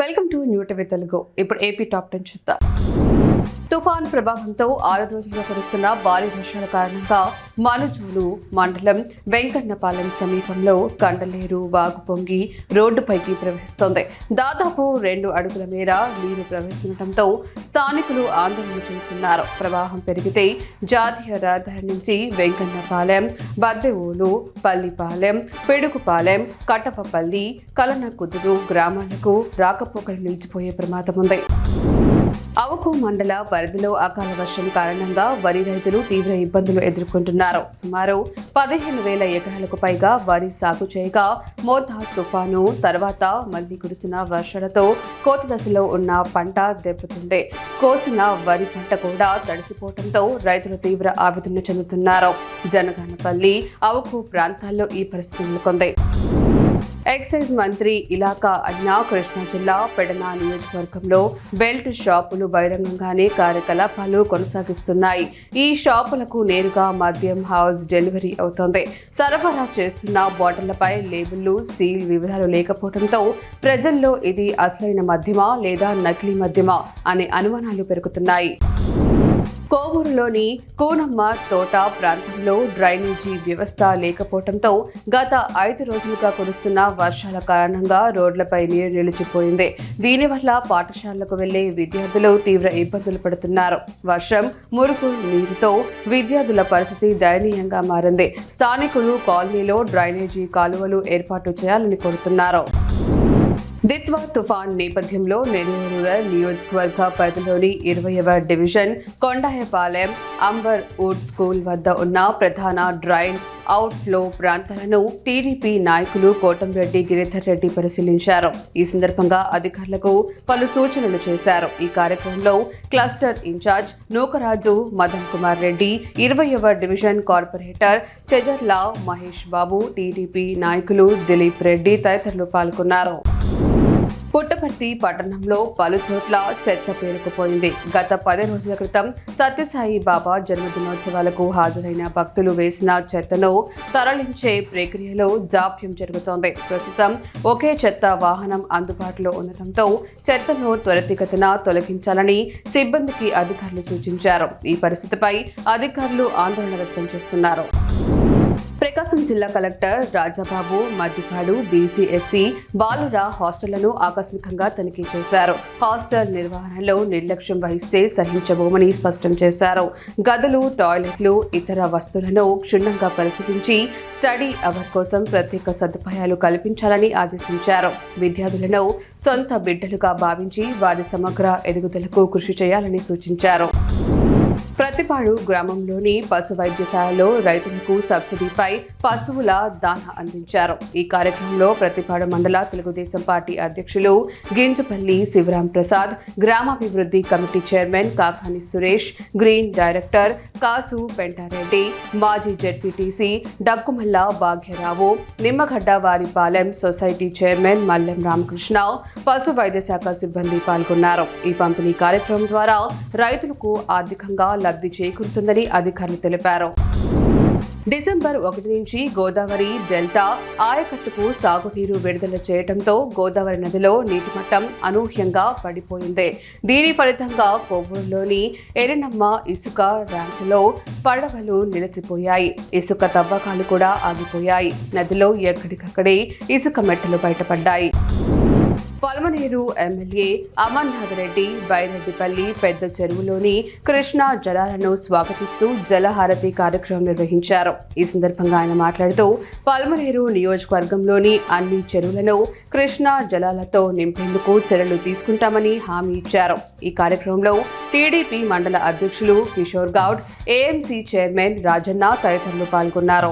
Welcome to new TV Telugu. ఇప్పుడు AP top 10 చూద్దాం. తుఫాన్ ప్రభావంతో 6 రోజులుగా కురుస్తున్న భారీ వర్షాల కారణంగా మనుజోలు మండలం వెంకన్నపాలెం సమీపంలో కండలేరు వాగు పొంగి రోడ్డుపైకి ప్రవహిస్తోంది. దాదాపు 2 అడుగుల మేర నీరు ప్రవహిస్తుండటంతో స్థానికులు ఆందోళన చెందుతున్నారు. ప్రవాహం పెరిగితే జాతీయ రహదారి నుంచి వెంకన్నపాలెం, బద్దెవోలు, పల్లిపాలెం, పిడుగుపాలెం, కటపపల్లి, కలనకుదురు గ్రామాలకు రాకపోకలు నిలిచిపోయే ప్రమాదం ఉంది. అవుకు మండల పరిధిలో అకాల వర్షం కారణంగా వరి రైతులు తీవ్ర ఇబ్బందులు ఎదుర్కొంటున్నారు. సుమారు 15,000 ఎకరాలకు పైగా వరి సాగు చేయగా మోతా తుఫాను తర్వాత మళ్లీ కురిసిన వర్షాలతో కోత దశలో ఉన్న పంట దెబ్బతింది. కోసిన వరి పంట కూడా తడిసిపోవడంతో రైతులు తీవ్ర ఆవేదన చెందుతున్నారు. జనగానపల్లి, అవుకు ప్రాంతాల్లో ఈ పరిస్థితి నెలకొంది. ఎక్సైజ్ మంత్రి ఇలాకా అన్నా కృష్ణా జిల్లా పెడన నియోజకవర్గంలో బెల్ట్ షాపులు బహిరంగంగానే కార్యకలాపాలు కొనసాగిస్తున్నాయి. ఈ షాపులకు నేరుగా మద్యం హౌస్ డెలివరీ అవుతోంది. సరఫరా చేస్తున్న బాటిళ్లపై లేబుళ్లు, సీల్ వివరాలు లేకపోవడంతో ప్రజల్లో ఇది అసలైన మద్యమా లేదా నకిలీ మద్యమా అనే అనుమానాలు పెరుగుతున్నాయి. కోవూరులోని కోనమ్మ తోట ప్రాంతంలో డ్రైనేజీ వ్యవస్థ లేకపోవడంతో గత 5 రోజులుగా కురుస్తున్న వర్షాల కారణంగా రోడ్లపై నీరు నిలిచిపోయింది. దీనివల్ల పాఠశాలలకు వెళ్లే విద్యార్థులు తీవ్ర ఇబ్బందులు పడుతున్నారు. వర్షం, మురుగు నీరుతో విద్యార్థుల పరిస్థితి దయనీయంగా మారింది. స్థానికులు కాలనీలో డ్రైనేజీ కాలువలు ఏర్పాటు చేయాలని కోరుతున్నారు. దిత్వా తుఫాన్ నేపథ్యంలో నెల్లూరు నియోజకవర్గ పరిధిలోని 20వ division Kondayapalem Amber Wood School వద్ద ఉన్న ప్రధాన డ్రైన్ అవుట్ఫ్లో ప్రాంతాలను టీడీపీ నాయకులు కోటంరెడ్డి గిరిధర్ రెడ్డి పరిశీలించారు. ఈ సందర్భంగా అధికారులకు పలు సూచనలు చేశారు. ఈ కార్యక్రమంలో క్లస్టర్ ఇన్ఛార్జ్ నూకరాజు మదన్ కుమార్ రెడ్డి, 20వ division corporator Chejarla Mahesh Babu, TDP నాయకులు దిలీప్ రెడ్డి తదితరులు పాల్గొన్నారు. పుట్టపర్తి పట్టణంలో పలు చోట్ల చెత్త పేరుకుపోయింది. గత 10 రోజుల క్రితం సత్యసాయి బాబా జన్మదినోత్సవాలకు హాజరైన భక్తులు వేసిన చెత్తను తరలించే ప్రక్రియలో జాప్యం జరుగుతోంది. ప్రస్తుతం ఒకే చెత్త వాహనం అందుబాటులో ఉండటంతో చెత్తను త్వరితగతిన తొలగించాలని సిబ్బందికి అధికారులు సూచించారు. ఈ పరిస్థితిపై అధికారులు ఆందోళన వ్యక్తం చేస్తున్నారు. ప్రకాశం జిల్లా కలెక్టర్ రాజాబాబు మద్దిపాడు బీసీఎస్సీ బాలుర హాస్టళ్లను ఆకస్మికంగా తనిఖీ చేశారు. హాస్టల్ నిర్వహణలో నిర్లక్ష్యం వహిస్తే సహించబోమని స్పష్టం చేశారు. గదులు, టాయిలెట్లు, ఇతర వస్తువులను క్షుణ్ణంగా పరిశీలించి స్టడీ అవర్ కోసం ప్రత్యేక సదుపాయాలు కల్పించాలని ఆదేశించారు. విద్యార్థులను సొంత బిడ్డలుగా భావించి వారి సమగ్ర ఎదుగుదలకు కృషి చేయాలని సూచించారు. ప్రతిపాడు గ్రామంలోని పశు వైద్యశాలలో రైతులకు సబ్సిడీపై పశువుల దాణా అందించారు. ఈ కార్యక్రమంలో ప్రతిపాడు మండల తెలుగుదేశం పార్టీ అధ్యక్షులు గింజపల్లి శివరాం ప్రసాద్, గ్రామాభివృద్ధి committee chairman Kakani Suresh, green director Kasu Pentareddy, మాజీ ZPTC Dakkumalla Bhagyarao, Nimmagadda Varipalem society chairman Mallem Ramakrishna, పశు వైద్య శాఖ సిబ్బంది పాల్గొన్నారు. ఈ పంపిణీ కార్యక్రమం ద్వారా రైతులకు ఆర్థికంగా లబ్ధి చేకూరుతుందని అధికారులు తెలిపారు. డిసెంబర్ 1 నుంచి గోదావరి డెల్టా ఆయకట్టుకు సాగునీరు విడుదల చేయడంతో గోదావరి నదిలో నీటి మట్టం అనూహ్యంగా పడిపోయింది. దీని ఫలితంగా కొవ్వూరులోని ఎర్రనమ్మ ఇసుక ర్యాంకులో పడవలు నిలిచిపోయాయి. ఇసుక తవ్వకాలు కూడా ఆగిపోయాయి. నదిలో ఎక్కడికక్కడే ఇసుక మెట్టలు బయటపడ్డాయి. పల్మనేరు ఎమ్మెల్యే అమర్నాథ్ రెడ్డి బైరెడ్డిపల్లి పెద్ద చెరువులోని కృష్ణా జలాలను స్వాగతిస్తూ జలహారతి కార్యక్రమం నిర్వహించారు. ఈ సందర్భంగా ఆయన మాట్లాడుతూ పల్మనేరు నియోజకవర్గంలోని అన్ని చెరువులను కృష్ణా జలాలతో నింపేందుకు చర్యలు తీసుకుంటామని హామీ ఇచ్చారు. ఈ కార్యక్రమంలో టీడీపీ మండల అధ్యక్షులు కిషోర్ గౌడ్, ఏఎంసీ చైర్మన్ రాజన్న తదితరులు పాల్గొన్నారు.